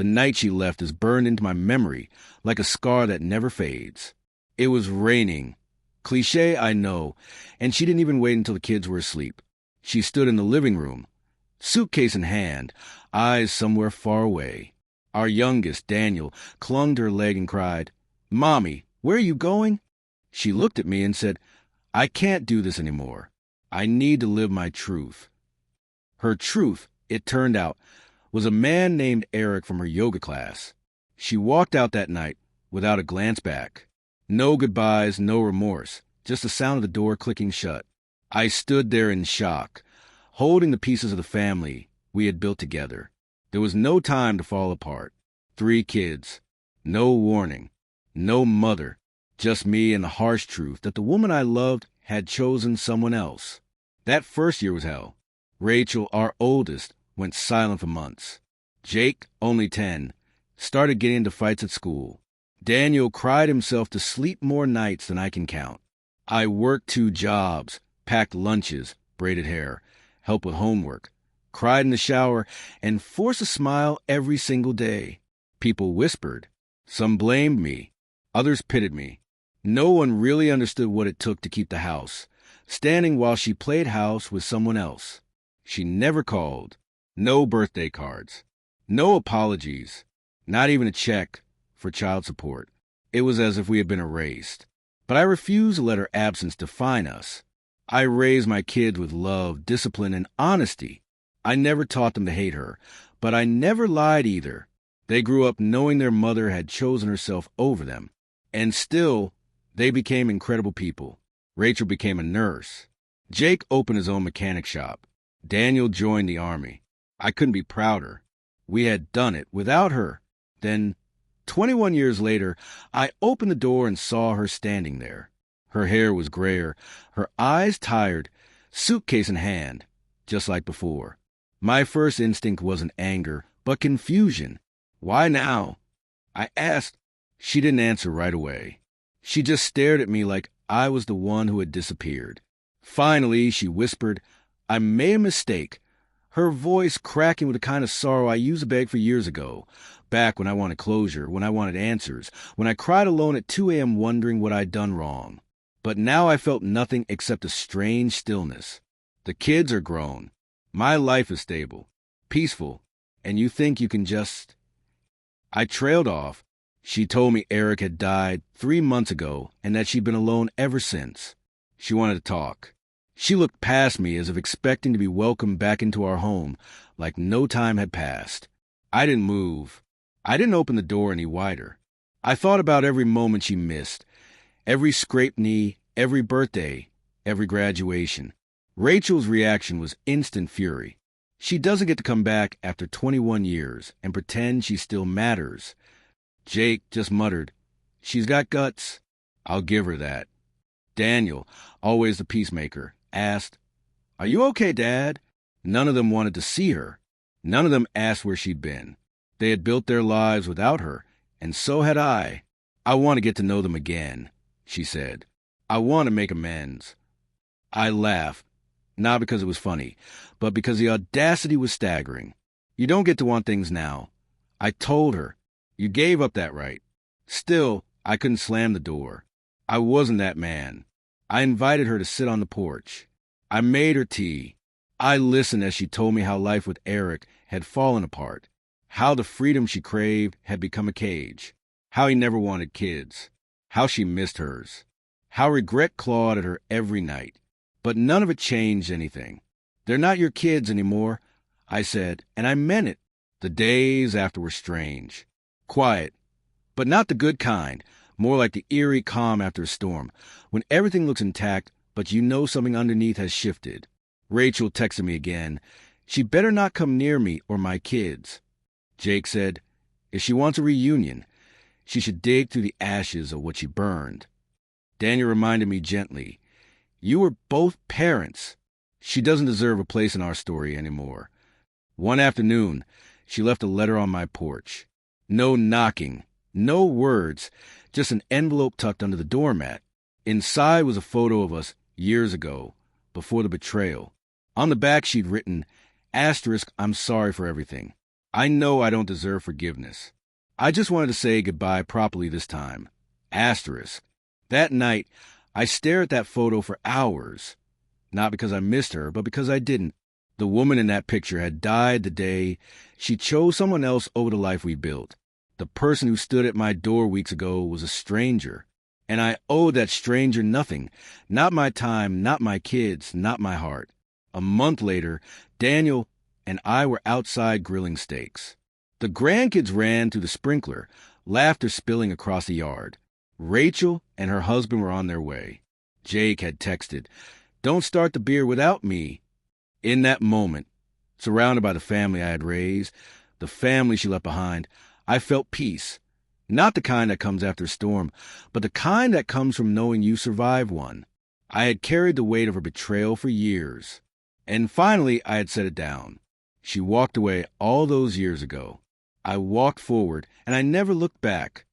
The night she left is burned into my memory like a scar that never fades. It was raining. Cliché, I know, and she didn't even wait until the kids were asleep. She stood in the living room, suitcase in hand, eyes somewhere far away. Our youngest, Daniel, clung to her leg and cried, "Mommy, where are you going?" She looked at me and said, "I can't do this anymore. I need to live my truth." Her truth, it turned out, was a man named Eric from her yoga class. She walked out that night without a glance back. No goodbyes, no remorse, just the sound of the door clicking shut. I stood there in shock, holding the pieces of the family we had built together. There was no time to fall apart. 3 kids, no warning, no mother, just me and the harsh truth that the woman I loved had chosen someone else. That first year was hell. Rachel, our oldest, went silent for months. Jake, only 10, started getting into fights at school. Daniel cried himself to sleep more nights than I can count. I worked 2 jobs, packed lunches, braided hair, helped with homework, cried in the shower, and forced a smile every single day. People whispered. Some blamed me. Others pitied me. No one really understood what it took to keep the house, standing while she played house with someone else. She never called. No birthday cards. No apologies. Not even a check for child support. It was as if we had been erased. But I refused to let her absence define us. I raised my kids with love, discipline, and honesty. I never taught them to hate her, but I never lied either. They grew up knowing their mother had chosen herself over them. And still, they became incredible people. Rachel became a nurse. Jake opened his own mechanic shop. Daniel joined the Army. I couldn't be prouder. We had done it without her. Then, 21 years later, I opened the door and saw her standing there. Her hair was grayer, her eyes tired, suitcase in hand, just like before. My first instinct wasn't anger, but confusion. Why now? I asked. She didn't answer right away. She just stared at me like I was the one who had disappeared. Finally, she whispered, "I made a mistake," her voice cracking with the kind of sorrow I used to beg for years ago, back when I wanted closure, when I wanted answers, when I cried alone at 2 a.m. wondering what I'd done wrong. But now I felt nothing except a strange stillness. The kids are grown. My life is stable, peaceful, and you think you can just... I trailed off. She told me Eric had died 3 months ago and that she'd been alone ever since. She wanted to talk. She looked past me as if expecting to be welcomed back into our home, like no time had passed. I didn't move. I didn't open the door any wider. I thought about every moment she missed, every scraped knee, every birthday, every graduation. Rachel's reaction was instant fury. She doesn't get to come back after 21 years and pretend she still matters. Jake just muttered, "She's got guts." I'll give her that. Daniel, always the peacemaker, asked, "Are you okay, Dad?" None of them wanted to see her. None of them asked where she'd been. They had built their lives without her, and so had I. "I want to get to know them again," she said. "I want to make amends." I laughed, not because it was funny, but because the audacity was staggering. You don't get to want things now. I told her, you gave up that right. Still, I couldn't slam the door. I wasn't that man. I invited her to sit on the porch. I made her tea. I listened as she told me how life with Eric had fallen apart, how the freedom she craved had become a cage, how he never wanted kids, how she missed hers, how regret clawed at her every night. But none of it changed anything. "They're not your kids anymore," I said, and I meant it. The days after were strange. Quiet, but not the good kind, more like the eerie calm after a storm, when everything looks intact, but you know something underneath has shifted. Rachel texted me again. She better not come near me or my kids. Jake said, if she wants a reunion, she should dig through the ashes of what she burned. Daniel reminded me gently, you were both parents. She doesn't deserve a place in our story anymore. One afternoon, she left a letter on my porch. No knocking, no words, just an envelope tucked under the doormat. Inside was a photo of us years ago, before the betrayal. On the back she'd written, "Asterisk, I'm sorry for everything. I know I don't deserve forgiveness. I just wanted to say goodbye properly this time. Asterisk. That night, I stared at that photo for hours. Not because I missed her, but because I didn't. The woman in that picture had died the day she chose someone else over the life we built. The person who stood at my door weeks ago was a stranger, and I owed that stranger nothing. Not my time, not my kids, not my heart. A month later, Daniel and I were outside grilling steaks. The grandkids ran through the sprinkler, laughter spilling across the yard. Rachel and her husband were on their way. Jake had texted, "Don't start the beer without me." In that moment, surrounded by the family I had raised, the family she left behind, I felt peace. Not the kind that comes after a storm, but the kind that comes from knowing you survived one. I had carried the weight of her betrayal for years. And finally, I had set it down. She walked away all those years ago. I walked forward, and I never looked back.